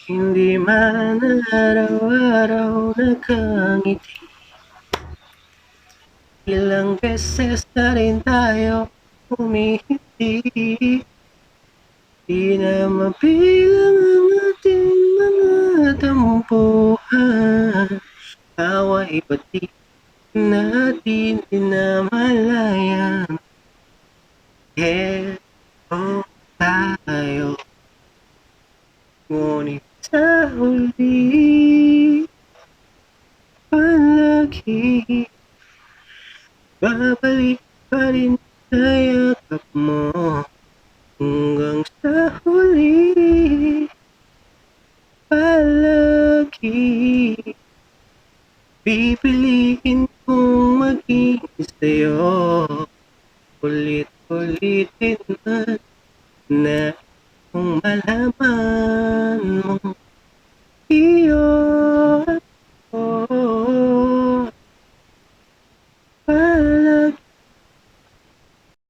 Hindi man araw-araw nakangiti, ilang beses na rin tayo umihiti. Di na mabilang ang ating mga tampuhan, awa'y ba't di natin pinamalayan? Heto tayo, ngunit sa huli palagi babalik pa rin sa yakap mo. Hanggang sa huli palagi pipiliin kong maging sa'yo. Ulit-ulitin man na kung malaman mo